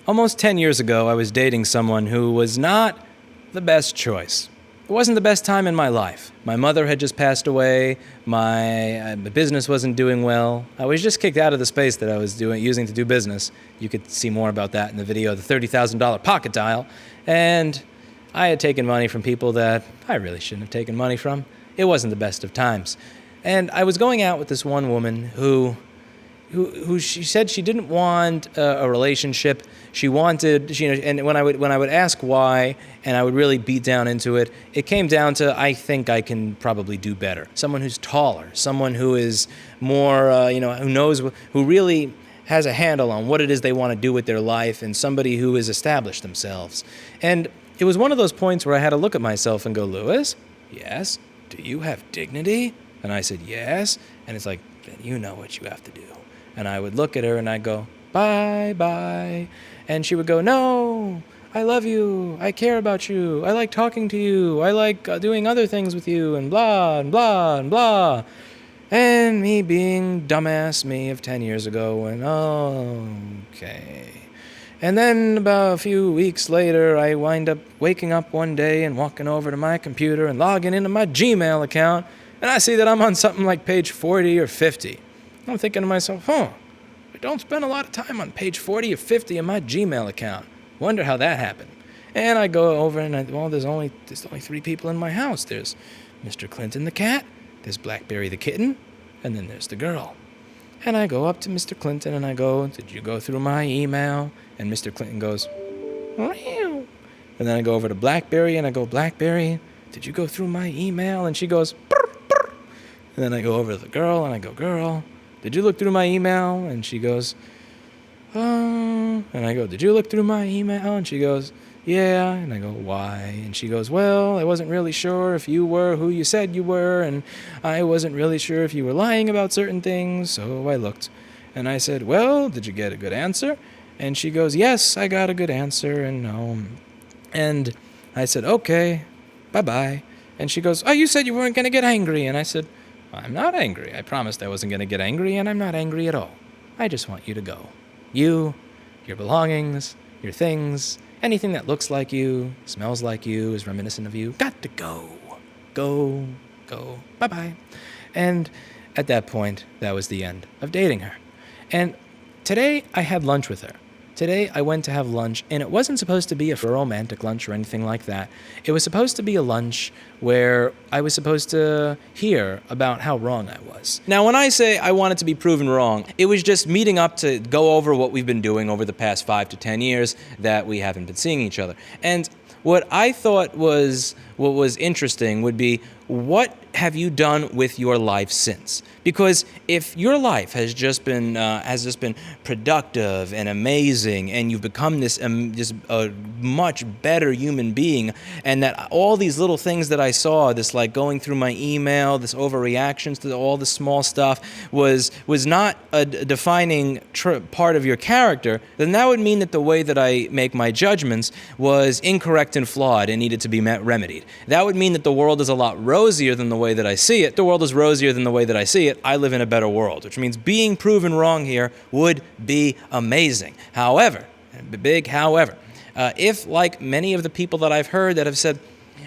Almost 10 years ago, I was dating someone who was not the best choice. It wasn't the best time in my life. My mother had just passed away, my business wasn't doing well. I was just kicked out of the space that I was using to do business. You could see more about that in the video, the $30,000 pocket dial. And I had taken money from people that I really shouldn't have taken money from. It wasn't the best of times. And I was going out with this one woman who she said she didn't want a relationship. She wanted, and when I would ask why, and I would really beat down into it, it came down to, I think I can probably do better. Someone who's taller, someone who is more, who knows, who really has a handle on what it is they want to do with their life, and somebody who has established themselves. And it was one of those points where I had to look at myself and go, Lewis, yes, do you have dignity? And I said, yes. And it's like, then you know what you have to do. And I would look at her and I'd go, bye, bye. And she would go, no, I love you. I care about you. I like talking to you. I like doing other things with you, and blah, and blah, and blah. And me being dumbass me of 10 years ago went, oh, okay. And then about a few weeks later, I wind up waking up one day and walking over to my computer and logging into my Gmail account, and I see that I'm on something like page 40 or 50. I'm thinking to myself, I don't spend a lot of time on page 40 or 50 in my Gmail account. Wonder how that happened. And I go over and there's only 3 people in my house. There's Mr. Clinton the cat, there's Blackberry the kitten, and then there's the girl. And I go up to Mr. Clinton and I go, did you go through my email? And Mr. Clinton goes, meow. And then I go over to Blackberry and I go, Blackberry, did you go through my email? And she goes, brr, brr. And then I go over to the girl and I go, girl, did you look through my email? And she goes, and I go, did you look through my email? And she goes, yeah. And I go, why? And she goes, well, I wasn't really sure if you were who you said you were, and I wasn't really sure if you were lying about certain things, so I looked. And I said, well, did you get a good answer? And she goes, yes, I got a good answer, and I said, okay, bye-bye. And she goes, oh, you said you weren't going to get angry. And I said, I'm not angry. I promised I wasn't going to get angry, and I'm not angry at all. I just want you to go. You, your belongings, your things, anything that looks like you, smells like you, is reminiscent of you, got to go. Go, go, bye-bye. And at that point, that was the end of dating her. And today, I had lunch with her. Today, I went to have lunch, and it wasn't supposed to be a romantic lunch or anything like that. It was supposed to be a lunch where I was supposed to hear about how wrong I was. Now, when I say I wanted to be proven wrong, it was just meeting up to go over what we've been doing over the past 5 to 10 years that we haven't been seeing each other. And what I thought was interesting would be, what have you done with your life since? Because if your life has just been productive and amazing, and you've become this much better human being, and that all these little things that I saw, this like going through my email, this overreactions to all the small stuff, was not a defining part of your character, then that would mean that the way that I make my judgments was incorrect and flawed and needed to be remedied. That would mean that the world is a lot rosier than the way that I see it. The world is rosier than the way that I see it. I live in a better world, which means being proven wrong here would be amazing. However, if, like many of the people that I've heard that have said,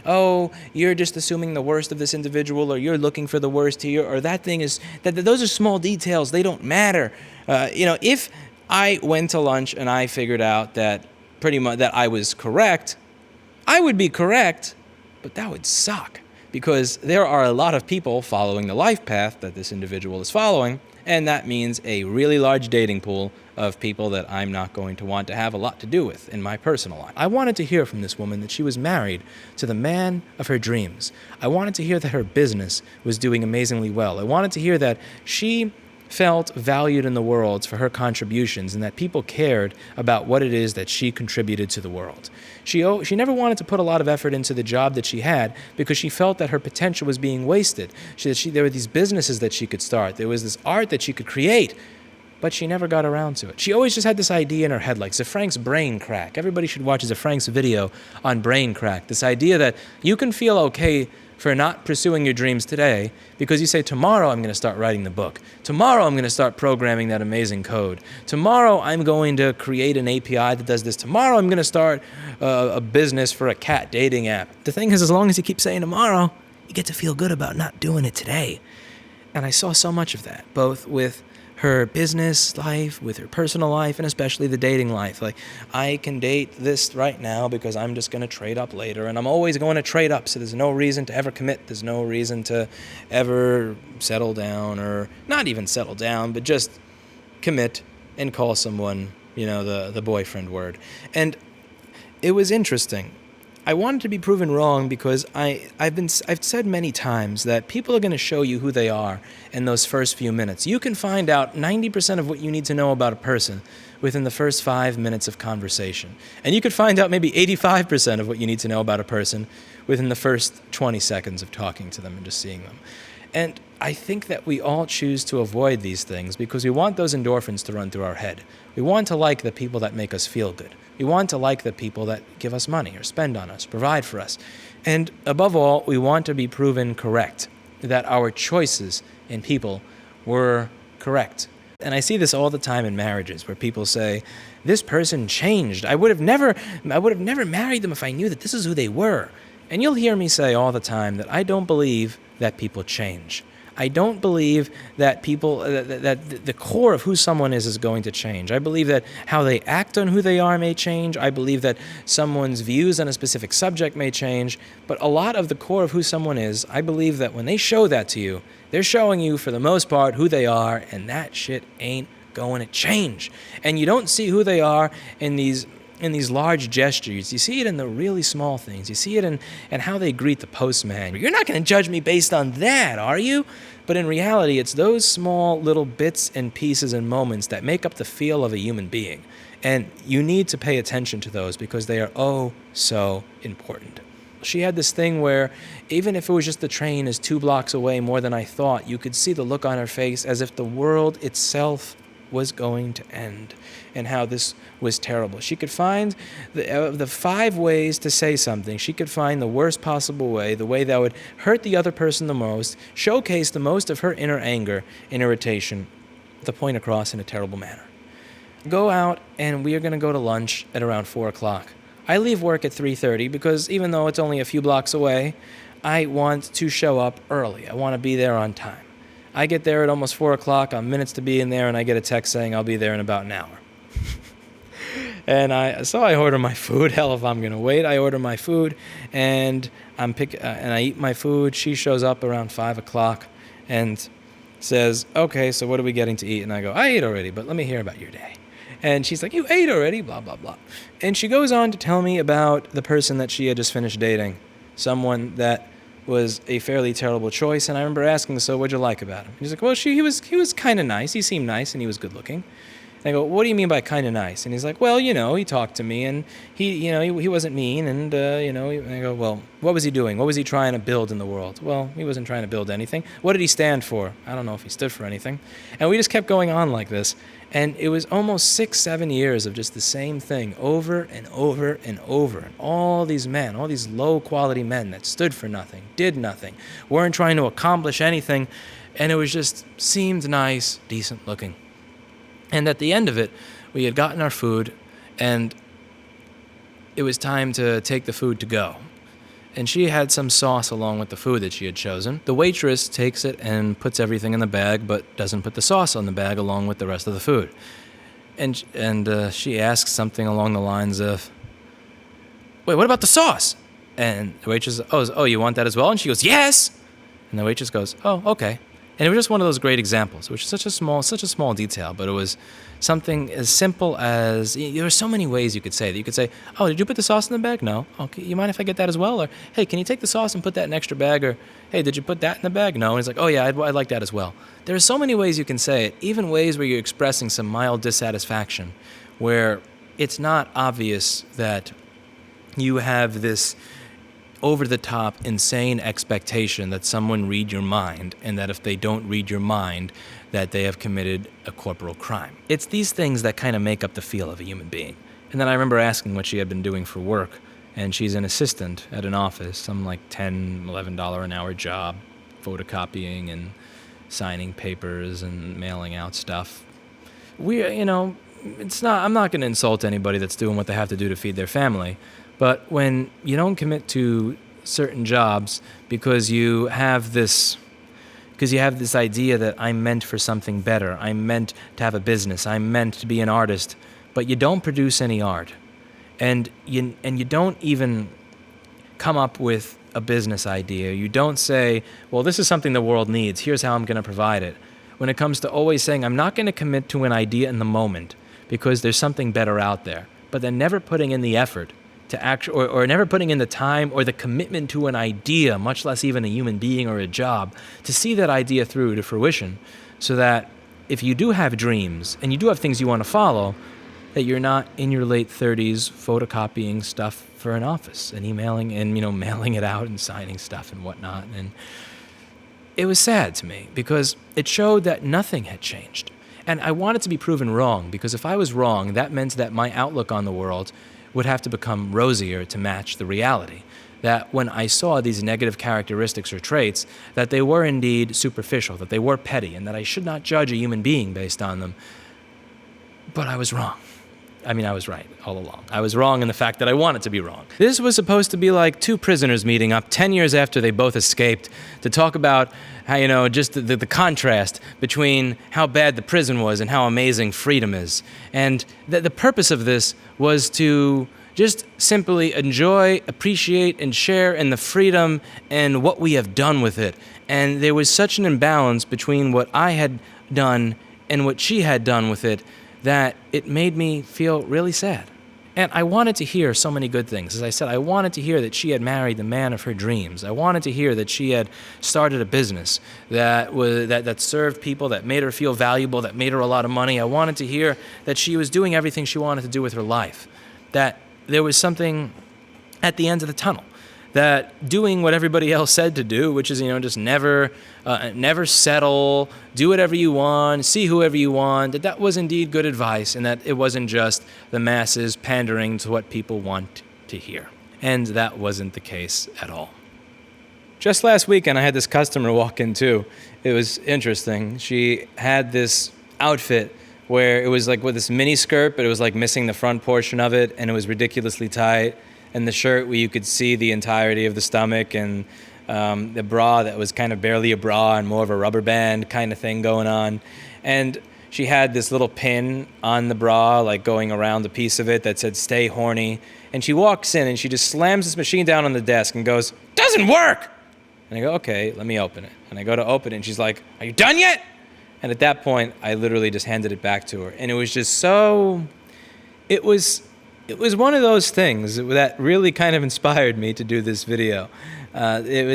oh, you're just assuming the worst of this individual, or you're looking for the worst here, or that those are small details, they don't matter. If I went to lunch and I figured out that pretty much that I was correct, I would be correct, but that would suck. Because there are a lot of people following the life path that this individual is following, and that means a really large dating pool of people that I'm not going to want to have a lot to do with in my personal life. I wanted to hear from this woman that she was married to the man of her dreams. I wanted to hear that her business was doing amazingly well. I wanted to hear that she felt valued in the world for her contributions, and that people cared about what it is that she contributed to the world. She never wanted to put a lot of effort into the job that she had because she felt that her potential was being wasted. There were these businesses that she could start. There was this art that she could create, but she never got around to it. She always just had this idea in her head, like Zafrank's brain crack. Everybody should watch Zafrank's video on brain crack. This idea that you can feel okay for not pursuing your dreams today because you say, tomorrow I'm going to start writing the book. Tomorrow I'm going to start programming that amazing code. Tomorrow I'm going to create an API that does this. Tomorrow I'm going to start a business for a cat dating app. The thing is, as long as you keep saying tomorrow, you get to feel good about not doing it today. And I saw so much of that, both with her business life, with her personal life, and especially the dating life. Like, I can date this right now because I'm just going to trade up later, and I'm always going to trade up, so there's no reason to ever commit. There's no reason to ever settle down, or not even settle down, but just commit and call someone, the boyfriend word. And it was interesting. I wanted to be proven wrong because I've said many times that people are going to show you who they are in those first few minutes. You can find out 90% of what you need to know about a person within the first 5 minutes of conversation. And you could find out maybe 85% of what you need to know about a person within the first 20 seconds of talking to them and just seeing them. And I think that we all choose to avoid these things because we want those endorphins to run through our head. We want to like the people that make us feel good. We want to like the people that give us money or spend on us, provide for us. And above all, we want to be proven correct, that our choices in people were correct. And I see this all the time in marriages where people say, this person changed. I would have never married them if I knew that this is who they were. And you'll hear me say all the time that I don't believe that people change. I don't believe that that the core of who someone is going to change. I believe that how they act on who they are may change. I believe that someone's views on a specific subject may change. But a lot of the core of who someone is, I believe that when they show that to you, they're showing you, for the most part, who they are, and that shit ain't going to change. And you don't see who they are in these large gestures. You see it in the really small things. You see it in how they greet the postman. You're not going to judge me based on that, are you? But in reality, it's those small little bits and pieces and moments that make up the feel of a human being. And you need to pay attention to those because they are oh so important. She had this thing where even if it was just the train is 2 blocks away more than I thought, you could see the look on her face as if the world itself was going to end, and how this was terrible. She could find the 5 ways to say something. She could find the worst possible way, the way that would hurt the other person the most, showcase the most of her inner anger and irritation, the point across in a terrible manner. Go out, and we are going to go to lunch at around 4 o'clock. I leave work at 3:30 because even though it's only a few blocks away, I want to show up early. I want to be there on time. I get there at almost 4 o'clock. I'm minutes to be in there, and I get a text saying I'll be there in about an hour. And I order my food. Hell, if I'm going to wait, I order my food, and I eat my food. She shows up around 5 o'clock and says, okay, so what are we getting to eat? And I go, I ate already, but let me hear about your day. And she's like, you ate already, blah, blah, blah. And she goes on to tell me about the person that she had just finished dating, someone that was a fairly terrible choice. And I remember asking, so what'd you like about him? And he's like, well, he was kind of nice. He seemed nice, and he was good looking. And I go, what do you mean by kind of nice? And he's like, well, he talked to me, and he wasn't mean, and and I go, well, what was he doing? What was he trying to build in the world? Well, he wasn't trying to build anything. What did he stand for? I don't know if he stood for anything. And we just kept going on like this, and it was almost 6-7 years of just the same thing over and over and over. And all these men, all these low-quality men that stood for nothing, did nothing, weren't trying to accomplish anything, and it was just seemed nice, decent looking. And at the end of it, we had gotten our food, and it was time to take the food to go. And she had some sauce along with the food that she had chosen. The waitress takes it and puts everything in the bag, but doesn't put the sauce on the bag along with the rest of the food. And she asks something along the lines of, wait, what about the sauce? And the waitress, oh, you want that as well? And she goes, yes! And the waitress goes, oh, okay. And it was just one of those great examples, which is such a small detail, but it was something as simple as, there are so many ways you could say that. You could say, oh, did you put the sauce in the bag? No. Okay, you mind if I get that as well? Or, hey, can you take the sauce and put that in an extra bag? Or, hey, did you put that in the bag? No. And he's like, oh yeah, I'd like that as well. There are so many ways you can say it, even ways where you're expressing some mild dissatisfaction, where it's not obvious that you have this over-the-top, insane expectation that someone read your mind, and that if they don't read your mind, that they have committed a corporal crime. It's these things that kind of make up the feel of a human being. And then I remember asking what she had been doing for work, and she's an assistant at an office, some like $10, $11 an hour job, photocopying and signing papers and mailing out stuff. I'm not going to insult anybody that's doing what they have to do to feed their family, but when you don't commit to certain jobs because you have this idea that I'm meant for something better, I'm meant to have a business, I'm meant to be an artist, but you don't produce any art, and you don't even come up with a business idea. You don't say, well, this is something the world needs, here's how I'm going to provide it. When it comes to always saying, I'm not going to commit to an idea in the moment because there's something better out there, but then never putting in the effort to act, or never putting in the time or the commitment to an idea, much less even a human being or a job, to see that idea through to fruition, so that if you do have dreams and you do have things you want to follow, that you're not in your late 30s photocopying stuff for an office and emailing and mailing it out and signing stuff and whatnot. And it was sad to me because it showed that nothing had changed. And I wanted to be proven wrong, because if I was wrong, that meant that my outlook on the world would have to become rosier to match the reality. That when I saw these negative characteristics or traits, that they were indeed superficial, that they were petty, and that I should not judge a human being based on them. But I was wrong. I was right all along. I was wrong in the fact that I wanted to be wrong. This was supposed to be like two prisoners meeting up 10 years after they both escaped to talk about how, just the contrast between how bad the prison was and how amazing freedom is. And the purpose of this was to just simply enjoy, appreciate, and share in the freedom and what we have done with it. And there was such an imbalance between what I had done and what she had done with it that it made me feel really sad. And I wanted to hear so many good things. As I said, I wanted to hear that she had married the man of her dreams. I wanted to hear that she had started a business that served people, that made her feel valuable, that made her a lot of money. I wanted to hear that she was doing everything she wanted to do with her life, that there was something at the end of the tunnel, that doing what everybody else said to do, which is, just never settle, do whatever you want, see whoever you want, that was indeed good advice, and that it wasn't just the masses pandering to what people want to hear. And that wasn't the case at all. Just last weekend, I had this customer walk in too. It was interesting. She had this outfit where it was like with this mini skirt, but it was like missing the front portion of it, and it was ridiculously tight. And the shirt where you could see the entirety of the stomach, and the bra that was kind of barely a bra and more of a rubber band kind of thing going on. And she had this little pin on the bra, like going around the piece of it that said, "Stay horny." And she walks in and she just slams this machine down on the desk and goes, "Doesn't work!" And I go, "Okay, let me open it." And I go to open it and she's like, "Are you done yet?" And at that point, I literally just handed it back to her. And it was just so... It was one of those things that really kind of inspired me to do this video. It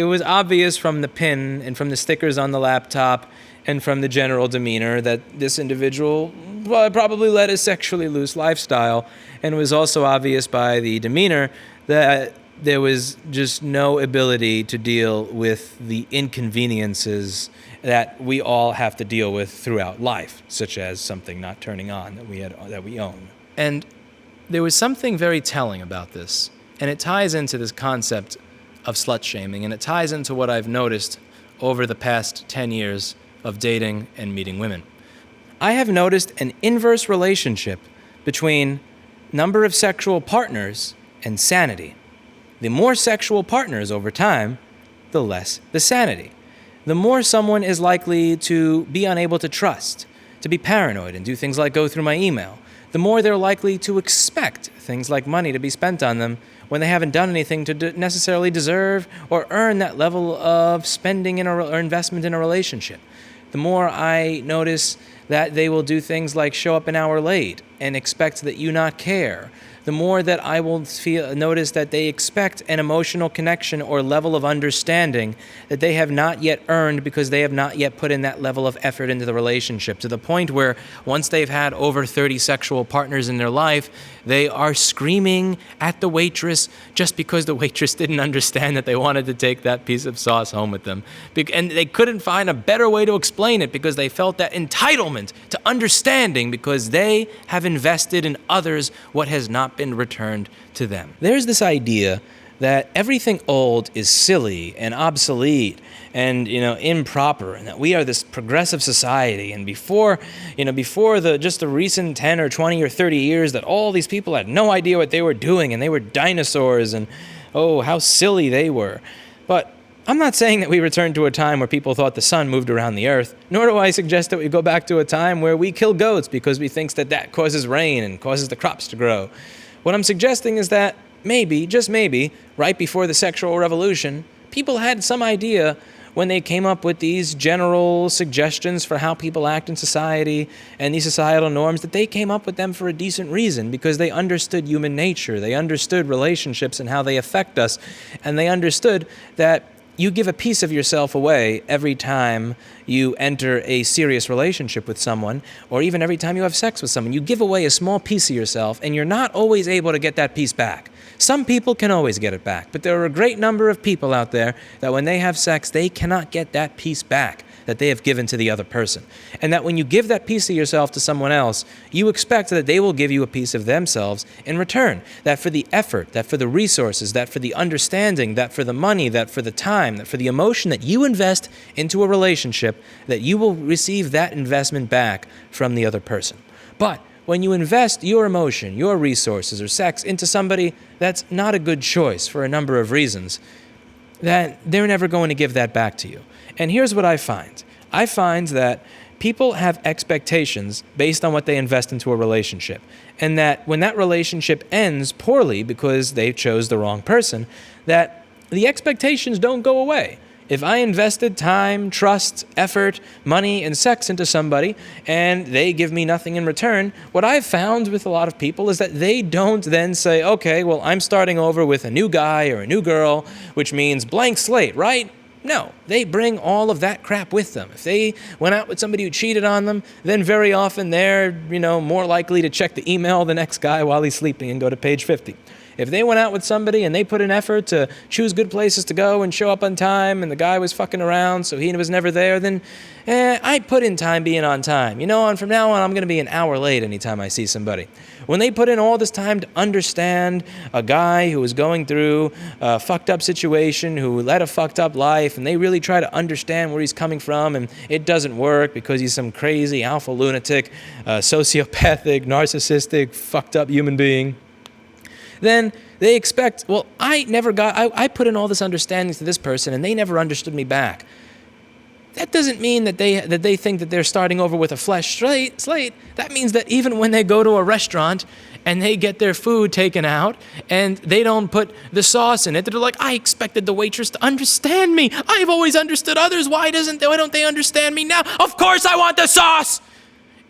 was obvious from the pin and from the stickers on the laptop and from the general demeanor that this individual probably led a sexually loose lifestyle, and it was also obvious by the demeanor that there was just no ability to deal with the inconveniences that we all have to deal with throughout life, such as something not turning on that we own. And there was something very telling about this, and it ties into this concept of slut shaming, and it ties into what I've noticed over the past 10 years of dating and meeting women. I have noticed an inverse relationship between number of sexual partners and sanity. The more sexual partners over time, the less the sanity. The more someone is likely to be unable to trust, to be paranoid and do things like go through my email, the more they're likely to expect things like money to be spent on them when they haven't done anything to necessarily deserve or earn that level of spending or investment in a relationship. The more I notice that they will do things like show up an hour late and expect that you not care, the more that I will notice that they expect an emotional connection or level of understanding that they have not yet earned because they have not yet put in that level of effort into the relationship, to the point where once they've had over 30 sexual partners in their life, they are screaming at the waitress just because the waitress didn't understand that they wanted to take that piece of sauce home with them. And they couldn't find a better way to explain it because they felt that entitlement entitlement to understanding because they have invested in others what has not been returned to them. There's this idea that everything old is silly and obsolete and improper, and that we are this progressive society. And before the recent 10 or 20 or 30 years, that all these people had no idea what they were doing, and they were dinosaurs, and oh, how silly they were. But I'm not saying that we return to a time where people thought the sun moved around the earth, nor do I suggest that we go back to a time where we kill goats because we think that causes rain and causes the crops to grow. What I'm suggesting is that maybe, just maybe, right before the sexual revolution, people had some idea when they came up with these general suggestions for how people act in society and these societal norms, that they came up with them for a decent reason, because they understood human nature, they understood relationships and how they affect us, and they understood that you give a piece of yourself away every time you enter a serious relationship with someone, or even every time you have sex with someone. You give away a small piece of yourself, and you're not always able to get that piece back. Some people can always get it back, but there are a great number of people out there that when they have sex, they cannot get that piece back that they have given to the other person. And that when you give that piece of yourself to someone else, you expect that they will give you a piece of themselves in return. That for the effort, that for the resources, that for the understanding, that for the money, that for the time, that for the emotion that you invest into a relationship, that you will receive that investment back from the other person. But when you invest your emotion, your resources, or sex into somebody that's not a good choice for a number of reasons, that they're never going to give that back to you. And here's what I find. I find that people have expectations based on what they invest into a relationship. And that when that relationship ends poorly because they chose the wrong person, that the expectations don't go away. If I invested time, trust, effort, money, and sex into somebody, and they give me nothing in return, what I've found with a lot of people is that they don't then say, okay, well, I'm starting over with a new guy or a new girl, which means blank slate, right? No, they bring all of that crap with them. If they went out with somebody who cheated on them, then very often they're, more likely to check the email of the next guy while he's sleeping and go to page 50. If they went out with somebody and they put in effort to choose good places to go and show up on time, and the guy was fucking around so he was never there, then I put in time being on time. And from now on I'm going to be an hour late anytime I see somebody. When they put in all this time to understand a guy who was going through a fucked up situation, who led a fucked up life, and they really try to understand where he's coming from, and it doesn't work because he's some crazy alpha lunatic, sociopathic, narcissistic, fucked up human being, then they expect, well, I put in all this understanding to this person and they never understood me back. That doesn't mean that they think that they're starting over with a fresh slate. That means that even when they go to a restaurant and they get their food taken out and they don't put the sauce in it, they're like, I expected the waitress to understand me. I've always understood others. Why don't they understand me now? Of course I want the sauce.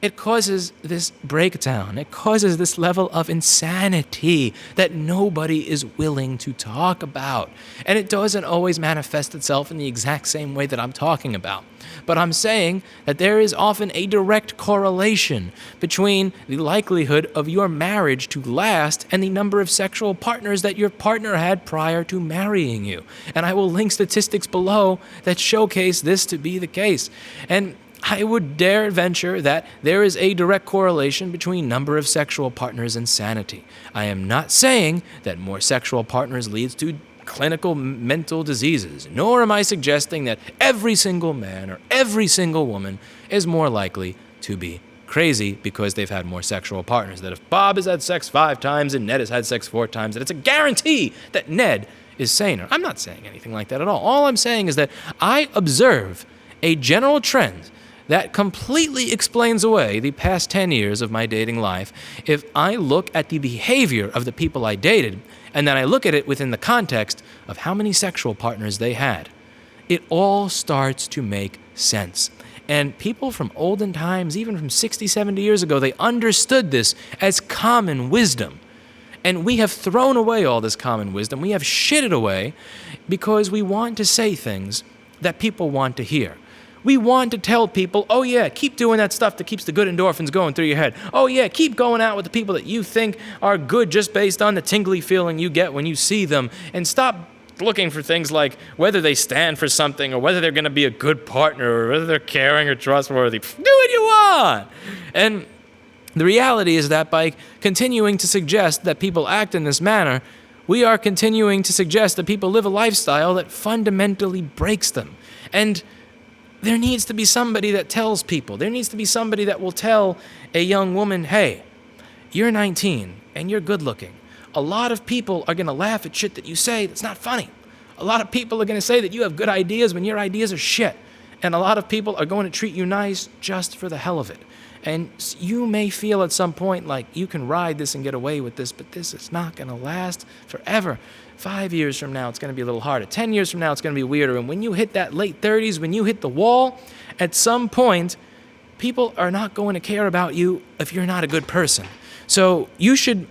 It causes this breakdown. It causes this level of insanity that nobody is willing to talk about. And it doesn't always manifest itself in the exact same way that I'm talking about. But I'm saying that there is often a direct correlation between the likelihood of your marriage to last and the number of sexual partners that your partner had prior to marrying you. And I will link statistics below that showcase this to be the case. And I would dare venture that there is a direct correlation between number of sexual partners and sanity. I am not saying that more sexual partners leads to clinical mental diseases, nor am I suggesting that every single man or every single woman is more likely to be crazy because they've had more sexual partners. That if Bob has had sex 5 times and Ned has had sex 4 times, that it's a guarantee that Ned is saner. I'm not saying anything like that at all. All I'm saying is that I observe a general trend that completely explains away the past 10 years of my dating life if I look at the behavior of the people I dated, and then I look at it within the context of how many sexual partners they had. It all starts to make sense. And people from olden times, even from 60, 70 years ago, they understood this as common wisdom. And we have thrown away all this common wisdom. We have shit it away because we want to say things that people want to hear. We want to tell people, oh yeah, keep doing that stuff that keeps the good endorphins going through your head. Oh yeah, keep going out with the people that you think are good just based on the tingly feeling you get when you see them. And stop looking for things like whether they stand for something or whether they're going to be a good partner or whether they're caring or trustworthy. Do what you want. And the reality is that by continuing to suggest that people act in this manner, we are continuing to suggest that people live a lifestyle that fundamentally breaks them. And there needs to be somebody that tells people. There needs to be somebody that will tell a young woman, hey, you're 19 and you're good looking. A lot of people are going to laugh at shit that you say that's not funny. A lot of people are going to say that you have good ideas when your ideas are shit. And a lot of people are going to treat you nice just for the hell of it. And you may feel at some point like you can ride this and get away with this, but this is not going to last forever. 5 years from now, it's going to be a little harder. 10 years from now, it's going to be weirder. And when you hit that late 30s, when you hit the wall, at some point, people are not going to care about you if you're not a good person. So you should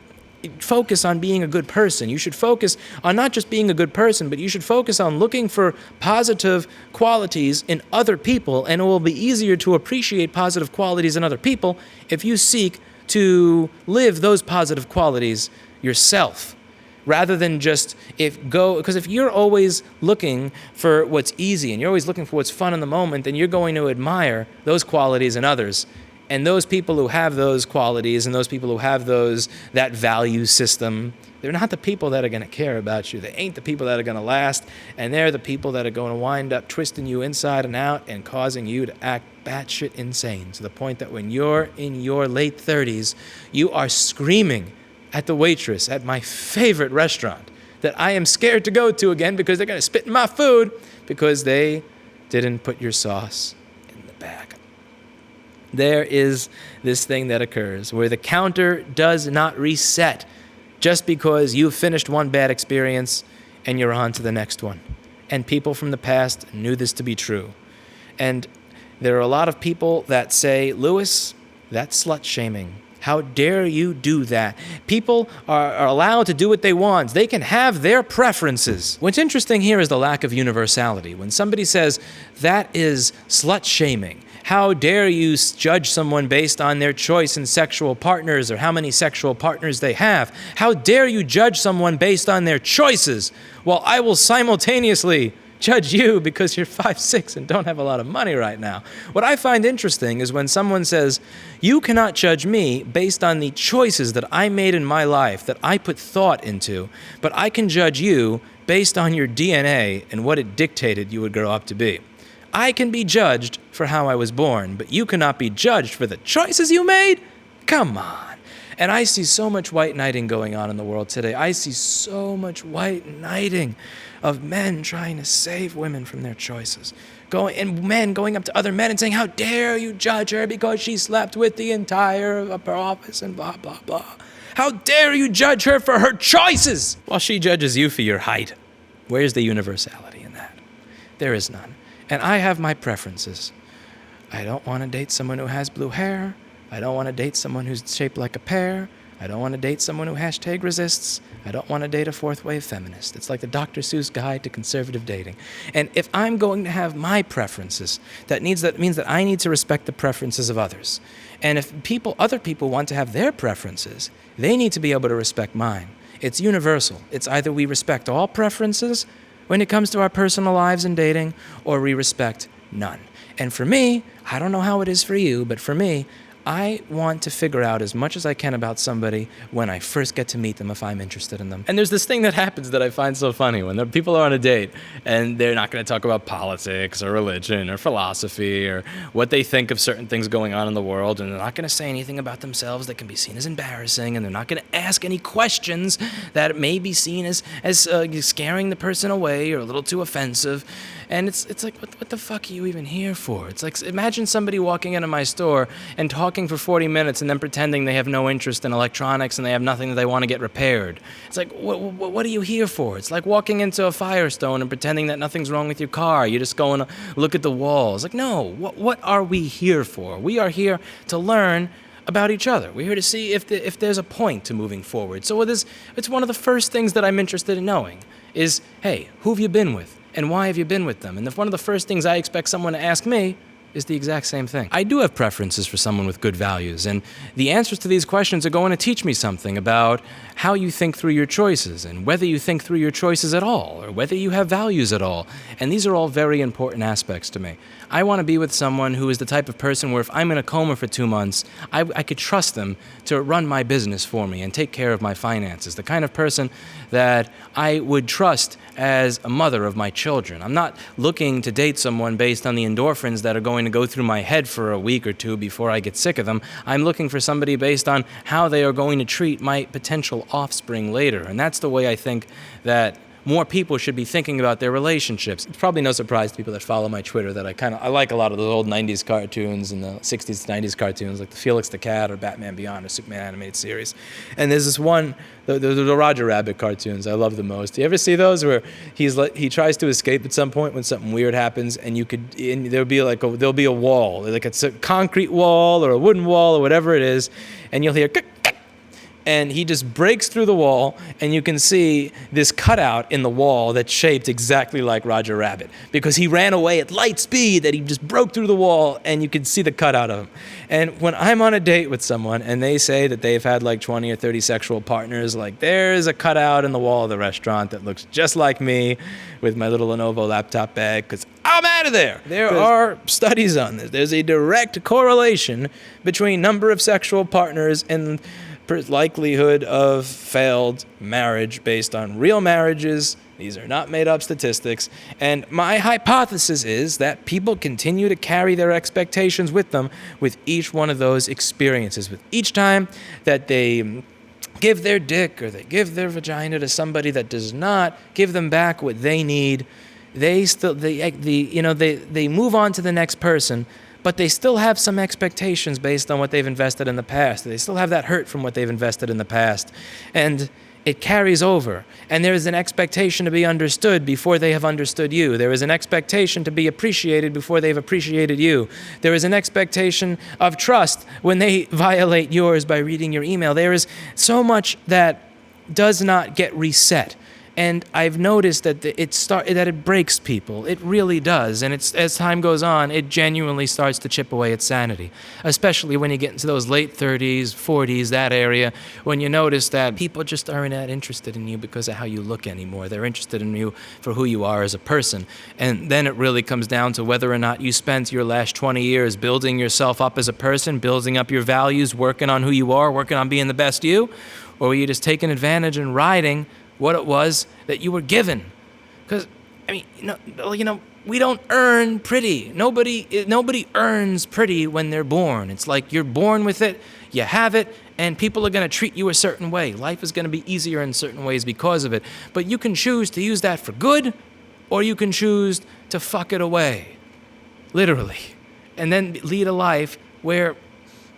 focus on being a good person. You should focus on not just being a good person, but you should focus on looking for positive qualities in other people, and it will be easier to appreciate positive qualities in other people if you seek to live those positive qualities yourself, rather than just because if you're always looking for what's easy and you're always looking for what's fun in the moment, then you're going to admire those qualities in others. And those people who have those qualities and those people who have that value system, they're not the people that are going to care about you. They ain't the people that are going to last. And they're the people that are going to wind up twisting you inside and out and causing you to act batshit insane, to the point that when you're in your late 30s, you are screaming at the waitress at my favorite restaurant that I am scared to go to again because they're going to spit in my food because they didn't put your sauce in the bag. There is this thing that occurs where the counter does not reset just because you've finished one bad experience and you're on to the next one. And people from the past knew this to be true. And there are a lot of people that say, Lewis, that's slut shaming. How dare you do that? People are allowed to do what they want. They can have their preferences. What's interesting here is the lack of universality. When somebody says, that is slut shaming, how dare you judge someone based on their choice in sexual partners or how many sexual partners they have? How dare you judge someone based on their choices while I will simultaneously judge you because you're 5'6" and don't have a lot of money right now? What I find interesting is when someone says, you cannot judge me based on the choices that I made in my life, that I put thought into, but I can judge you based on your DNA and what it dictated you would grow up to be. I can be judged for how I was born, but you cannot be judged for the choices you made? Come on. And I see so much white knighting going on in the world today. I see so much white knighting of men trying to save women from their choices. And men going up to other men and saying, how dare you judge her because she slept with the entire of her office and blah, blah, blah. How dare you judge her for her choices while she judges you for your height? Where's the universality in that? There is none. And I have my preferences. I don't want to date someone who has blue hair. I don't want to date someone who's shaped like a pear. I don't want to date someone who hashtag resists. I don't want to date a fourth wave feminist. It's like the Dr. Seuss guide to conservative dating. And if I'm going to have my preferences, that means that I need to respect the preferences of others. And if other people want to have their preferences, they need to be able to respect mine. It's universal. It's either we respect all preferences when it comes to our personal lives and dating, or we respect none. And for me, I don't know how it is for you, but for me, I want to figure out as much as I can about somebody when I first get to meet them if I'm interested in them. And there's this thing that happens that I find so funny when people are on a date and they're not going to talk about politics or religion or philosophy or what they think of certain things going on in the world, and they're not going to say anything about themselves that can be seen as embarrassing, and they're not going to ask any questions that may be seen as scaring the person away or a little too offensive. And it's like, what the fuck are you even here for? It's like, imagine somebody walking into my store and talking for 40 minutes and then pretending they have no interest in electronics and they have nothing that they want to get repaired. It's like, what are you here for? It's like walking into a Firestone and pretending that nothing's wrong with your car. You're just going to look at the walls. Like, no, what are we here for? We are here to learn about each other. We're here to see if there's a point to moving forward. So it's one of the first things that I'm interested in knowing is, hey, who have you been with? And why have you been with them? And if one of the first things I expect someone to ask me, is the exact same thing. I do have preferences for someone with good values, and the answers to these questions are going to teach me something about how you think through your choices, and whether you think through your choices at all, or whether you have values at all. And these are all very important aspects to me. I want to be with someone who is the type of person where if I'm in a coma for 2 months, I could trust them to run my business for me and take care of my finances. The kind of person that I would trust as a mother of my children. I'm not looking to date someone based on the endorphins that are going to go through my head for a week or two before I get sick of them. I'm looking for somebody based on how they are going to treat my potential offspring later. And that's the way I think that more people should be thinking about their relationships. It's probably no surprise to people that follow my Twitter that I like a lot of those old 90s cartoons and the 60s, 90s cartoons, like the Felix the Cat or Batman Beyond or Superman animated series. And there's this one, the Roger Rabbit cartoons I love the most. Do you ever see those where he tries to escape at some point when something weird happens, and there'll be a wall, like it's a concrete wall or a wooden wall or whatever it is, and you'll hear and he just breaks through the wall, and you can see this cutout in the wall that's shaped exactly like Roger Rabbit, because he ran away at light speed, that he just broke through the wall, and you can see the cutout of him. And when I'm on a date with someone and they say that they've had like 20 or 30 sexual partners, like there's a cutout in the wall of the restaurant that looks just like me with my little Lenovo laptop bag, because I'm out of there. There are studies on this. There's a direct correlation between number of sexual partners and likelihood of failed marriage based on real marriages. These are not made-up statistics. And my hypothesis is that people continue to carry their expectations with them with each one of those experiences. With each time that they give their dick or they give their vagina to somebody that does not give them back what they need, they move on to the next person, but they still have some expectations based on what they've invested in the past. They still have that hurt from what they've invested in the past. And it carries over. And there is an expectation to be understood before they have understood you. There is an expectation to be appreciated before they've appreciated you. There is an expectation of trust when they violate yours by reading your email. There is so much that does not get reset. And I've noticed that it breaks people. It really does. And as time goes on, it genuinely starts to chip away at sanity, especially when you get into those late 30s, 40s, that area, when you notice that people just aren't that interested in you because of how you look anymore. They're interested in you for who you are as a person. And then it really comes down to whether or not you spent your last 20 years building yourself up as a person, building up your values, working on who you are, working on being the best you, or were you just taking advantage and riding what it was that you were given. Because, we don't earn pretty. Nobody earns pretty when they're born. It's like you're born with it, you have it, and people are going to treat you a certain way. Life is going to be easier in certain ways because of it. But you can choose to use that for good, or you can choose to fuck it away, literally, and then lead a life where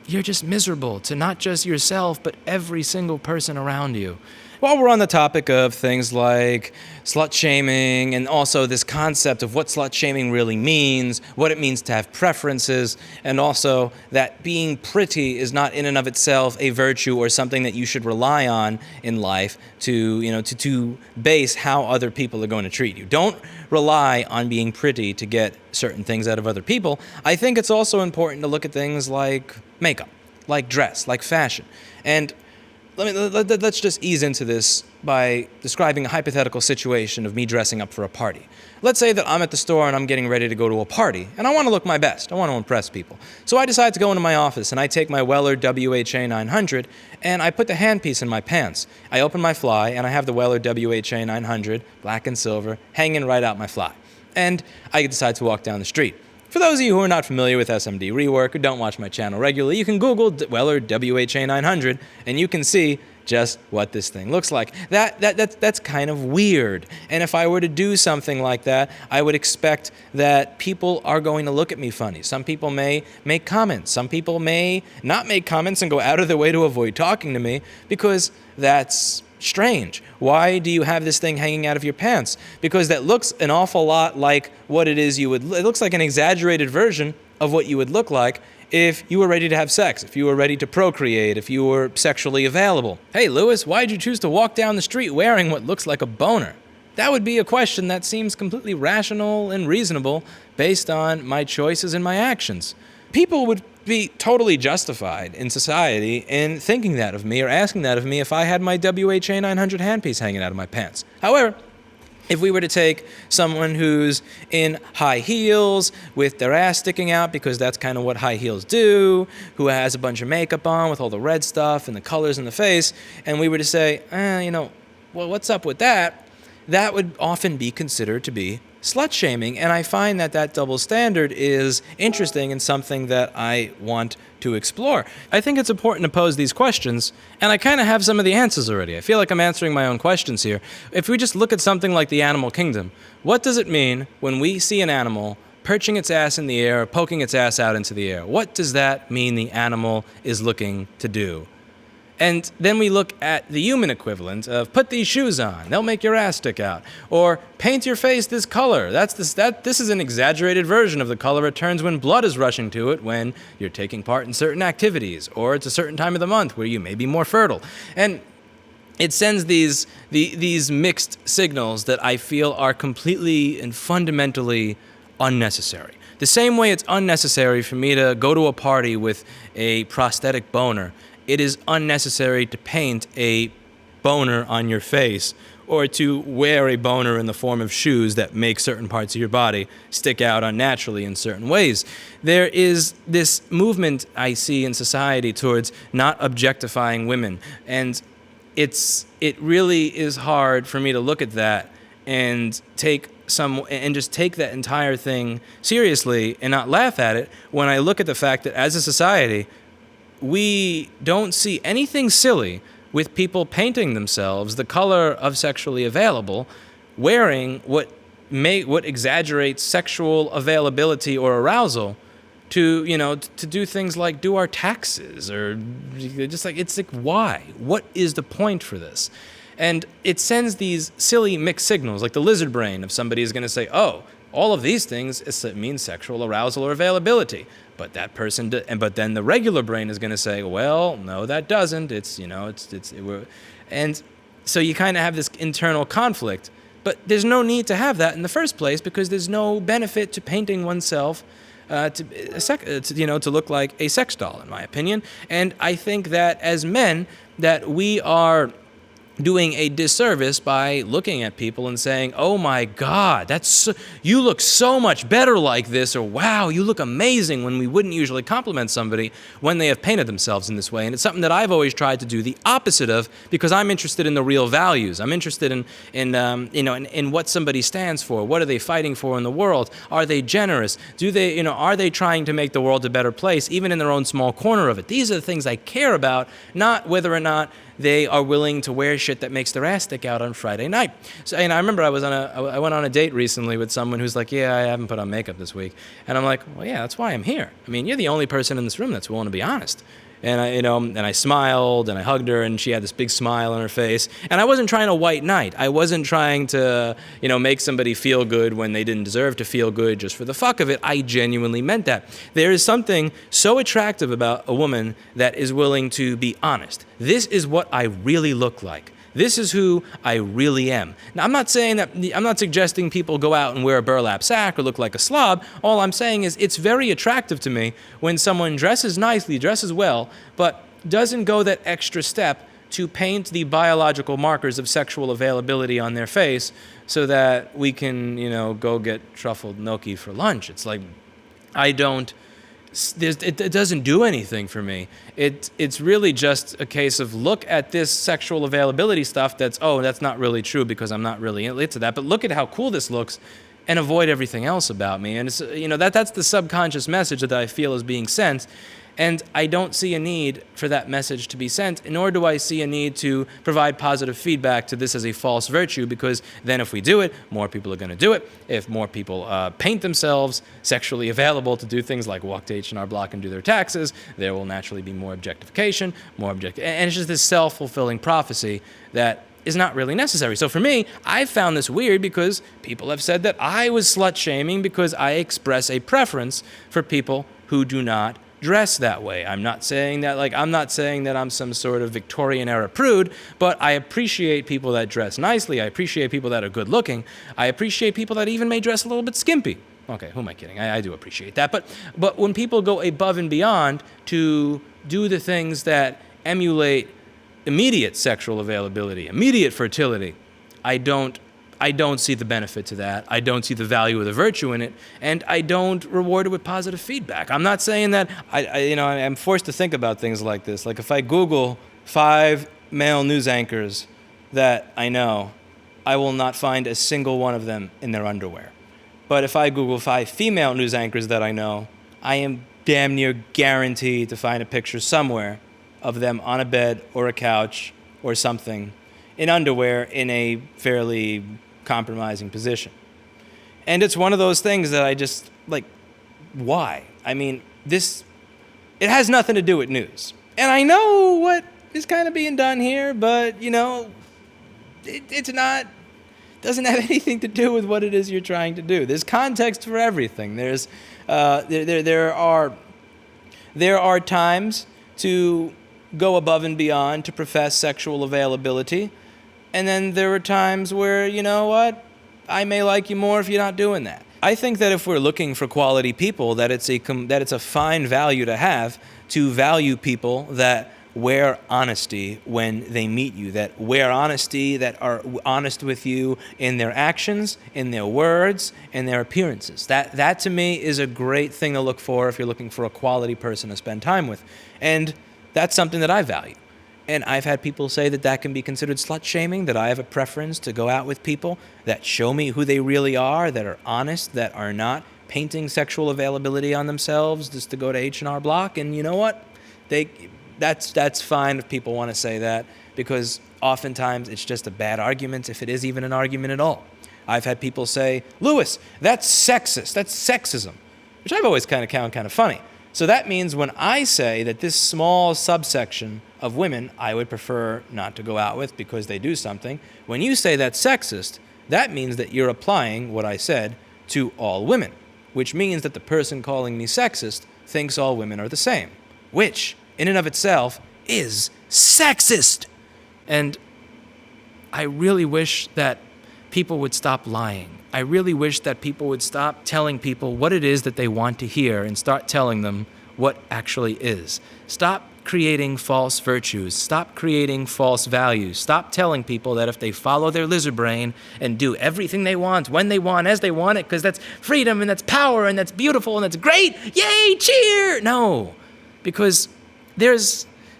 you're just miserable to not just yourself, but every single person around you. While we're on the topic of things like slut shaming and also this concept of what slut shaming really means, what it means to have preferences, and also that being pretty is not in and of itself a virtue or something that you should rely on in life to base how other people are going to treat you. Don't rely on being pretty to get certain things out of other people. I think it's also important to look at things like makeup, like dress, like fashion. And let's just ease into this by describing a hypothetical situation of me dressing up for a party. Let's say that I'm at the store and I'm getting ready to go to a party, and I want to look my best. I want to impress people. So I decide to go into my office, and I take my Weller WHA 900, and I put the handpiece in my pants. I open my fly, and I have the Weller WHA 900, black and silver, hanging right out my fly. And I decide to walk down the street. For those of you who are not familiar with SMD rework, or don't watch my channel regularly, you can Google Weller WHA 900, and you can see just what this thing looks like. That's kind of weird. And if I were to do something like that, I would expect that people are going to look at me funny. Some people may make comments. Some people may not make comments and go out of their way to avoid talking to me because that's strange. Why do you have this thing hanging out of your pants? Because that looks an awful lot like what it is it looks like an exaggerated version of what you would look like if you were ready to have sex, if you were ready to procreate, if you were sexually available. Hey, Lewis, why'd you choose to walk down the street wearing what looks like a boner? That would be a question that seems completely rational and reasonable based on my choices and my actions. People would be totally justified in society in thinking that of me or asking that of me if I had my WHA 900 handpiece hanging out of my pants. However, if we were to take someone who's in high heels with their ass sticking out, because that's kind of what high heels do, who has a bunch of makeup on with all the red stuff and the colors in the face, and we were to say, well, what's up with that? That would often be considered to be slut-shaming, and I find that that double standard is interesting and something that I want to explore. I think it's important to pose these questions, and I kind of have some of the answers already. I feel like I'm answering my own questions here. If we just look at something like the animal kingdom, what does it mean when we see an animal perching its ass in the air, poking its ass out into the air? What does that mean the animal is looking to do? And then we look at the human equivalent of put these shoes on, they'll make your ass stick out. Or paint your face this color. This is an exaggerated version of the color it turns when blood is rushing to it when you're taking part in certain activities. Or it's a certain time of the month where you may be more fertile. And it sends these mixed signals that I feel are completely and fundamentally unnecessary. The same way it's unnecessary for me to go to a party with a prosthetic boner, it is unnecessary to paint a boner on your face or to wear a boner in the form of shoes that make certain parts of your body stick out unnaturally in certain ways. There is this movement I see in society towards not objectifying women, and it really is hard for me to look at that and just take that entire thing seriously and not laugh at it when I look at the fact that as a society, we don't see anything silly with people painting themselves the color of sexually available, wearing what exaggerates sexual availability or arousal to do things like do our taxes or just like, it's like, why? What is the point for this? And it sends these silly mixed signals, like the lizard brain of somebody is going to say, oh, all of these things mean sexual arousal or availability. But that person, but then the regular brain is going to say, well, no, that doesn't. And so you kind of have this internal conflict. But there's no need to have that in the first place because there's no benefit to painting oneself to look like a sex doll, in my opinion. And I think that as men, that we are doing a disservice by looking at people and saying, oh my God, you look so much better like this, or wow, you look amazing, when we wouldn't usually compliment somebody when they have painted themselves in this way. And it's something that I've always tried to do the opposite of, because I'm interested in the real values. I'm interested in what somebody stands for. What are they fighting for in the world? Are they generous? Are they trying to make the world a better place, even in their own small corner of it? These are the things I care about, not whether or not they are willing to wear shit that makes their ass stick out on Friday night. So, and I remember I went on a date recently with someone who's like, yeah, I haven't put on makeup this week. And I'm like, well, yeah, that's why I'm here. I mean, you're the only person in this room that's willing to be honest. And I smiled and I hugged her and she had this big smile on her face. And I wasn't trying to white knight. I wasn't trying to, make somebody feel good when they didn't deserve to feel good just for the fuck of it. I genuinely meant that. There is something so attractive about a woman that is willing to be honest. This is what I really look like. This is who I really am. Now, I'm not suggesting people go out and wear a burlap sack or look like a slob. All I'm saying is it's very attractive to me when someone dresses nicely, dresses well, but doesn't go that extra step to paint the biological markers of sexual availability on their face so that we can, go get truffled gnocchi for lunch. It's like, it doesn't do anything for me. It's really just a case of look at this sexual availability stuff that's not really true because I'm not really into that, but look at how cool this looks and avoid everything else about me. And it's, that's the subconscious message that I feel is being sent. And I don't see a need for that message to be sent, nor do I see a need to provide positive feedback to this as a false virtue, because then if we do it, more people are going to do it. If more people paint themselves sexually available to do things like walk to H&R Block and do their taxes, there will naturally be more objectification, and it's just this self-fulfilling prophecy that is not really necessary. So for me, I found this weird because people have said that I was slut-shaming because I express a preference for people who do not dress that way. I'm not saying that I'm some sort of Victorian era prude, but I appreciate people that dress nicely. I appreciate people that are good looking. I appreciate people that even may dress a little bit skimpy. Okay, who am I kidding? I do appreciate that. But when people go above and beyond to do the things that emulate immediate sexual availability, immediate fertility, I don't see the benefit to that. I don't see the value or the virtue in it, and I don't reward it with positive feedback. I'm not saying that I'm forced to think about things like this. Like if I Google 5 male news anchors that I know, I will not find a single one of them in their underwear. But if I Google 5 female news anchors that I know, I am damn near guaranteed to find a picture somewhere of them on a bed or a couch or something in underwear in a fairly compromising position. And it's one of those things that I just, like, why? I mean, it has nothing to do with news. And I know what is kind of being done here, but, doesn't have anything to do with what it is you're trying to do. There's context for everything. There are times to go above and beyond to profess sexual availability, and then there are times where, you know what, I may like you more if you're not doing that. I think that if we're looking for quality people, that it's a fine value to have to value people that wear honesty when they meet you, that wear honesty, that are honest with you in their actions, in their words, in their appearances. That to me is a great thing to look for if you're looking for a quality person to spend time with. And that's something that I value. And I've had people say that can be considered slut shaming, that I have a preference to go out with people that show me who they really are, that are honest, that are not painting sexual availability on themselves just to go to H&R Block. And you know what? That's fine if people want to say that, because oftentimes it's just a bad argument, if it is even an argument at all. I've had people say, Lewis, that's sexist, that's sexism, which I've always found kind of funny. So that means when I say that this small subsection of women I would prefer not to go out with because they do something, when you say that's sexist, that means that you're applying what I said to all women, which means that the person calling me sexist thinks all women are the same, which in and of itself is sexist. And I really wish that people would stop lying. I really wish that people would stop telling people what it is that they want to hear and start telling them what actually is. Stop creating false virtues. Stop creating false values. Stop telling people that if they follow their lizard brain and do everything they want, when they want, as they want it, because that's freedom and that's power and that's beautiful and that's great, yay, cheer! No, because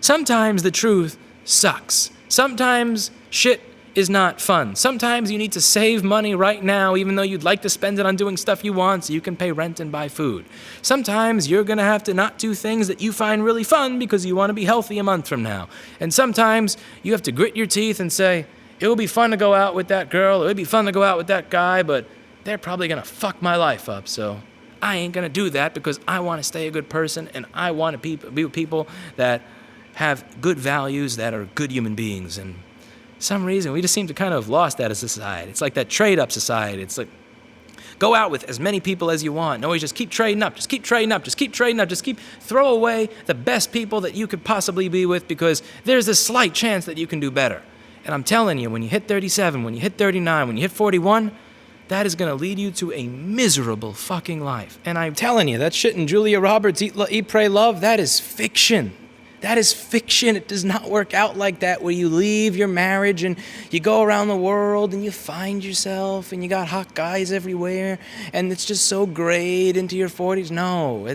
sometimes the truth sucks. Sometimes shit is not fun. Sometimes you need to save money right now, even though you'd like to spend it on doing stuff you want so you can pay rent and buy food. Sometimes you're going to have to not do things that you find really fun because you want to be healthy a month from now. And sometimes you have to grit your teeth and say, it would be fun to go out with that girl, it would be fun to go out with that guy, but they're probably going to fuck my life up, so I ain't going to do that because I want to stay a good person and I want to be with people that have good values, that are good human beings. And some reason we just seem to kind of have lost that as a society. It's like that trade-up society. It's like, go out with as many people as you want. No, just keep trading up, just keep trading up, just keep trading up, just keep throw away the best people that you could possibly be with because there's a slight chance that you can do better. And I'm telling you, when you hit 37, when you hit 39, when you hit 41, that is going to lead you to a miserable fucking life. And I'm telling you, that shit in Julia Roberts' Eat, Pray, Love, that is fiction. That is fiction. It does not work out like that, where you leave your marriage and you go around the world and you find yourself and you got hot guys everywhere and it's just so great into your 40s. No,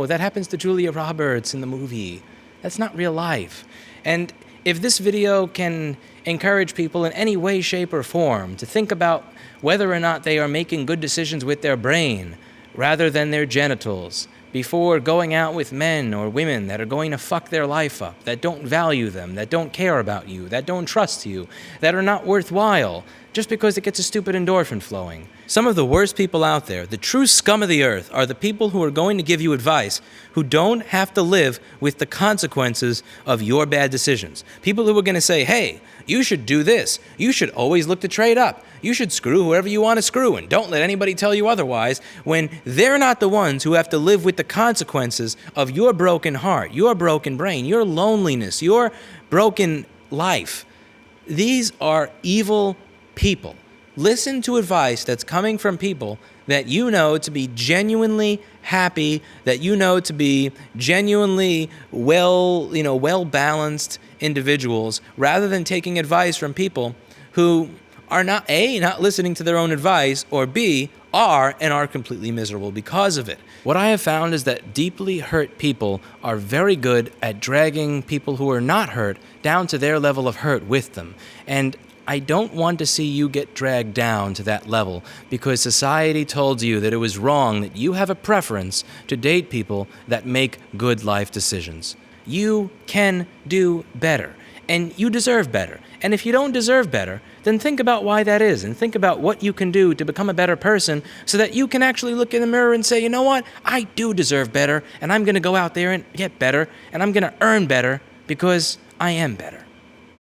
that happens to Julia Roberts in the movie. That's not real life. And if this video can encourage people in any way, shape, or form to think about whether or not they are making good decisions with their brain rather than their genitals, before going out with men or women that are going to fuck their life up, that don't value them, that don't care about you, that don't trust you, that are not worthwhile, just because it gets a stupid endorphin flowing. Some of the worst people out there, the true scum of the earth, are the people who are going to give you advice who don't have to live with the consequences of your bad decisions. People who are going to say, hey, you should do this. You should always look to trade up. You should screw whoever you want to screw, and don't let anybody tell you otherwise, when they're not the ones who have to live with the consequences of your broken heart, your broken brain, your loneliness, your broken life. These are evil people. Listen to advice that's coming from people that you know to be genuinely happy, that you know to be genuinely well-balanced individuals, rather than taking advice from people who are not A, not listening to their own advice, or B, are completely miserable because of it. What I have found is that deeply hurt people are very good at dragging people who are not hurt down to their level of hurt with them. And I don't want to see you get dragged down to that level because society told you that it was wrong, that you have a preference to date people that make good life decisions. You can do better, and you deserve better. And if you don't deserve better, then think about why that is, and think about what you can do to become a better person so that you can actually look in the mirror and say, you know what, I do deserve better, and I'm going to go out there and get better, and I'm going to earn better because I am better.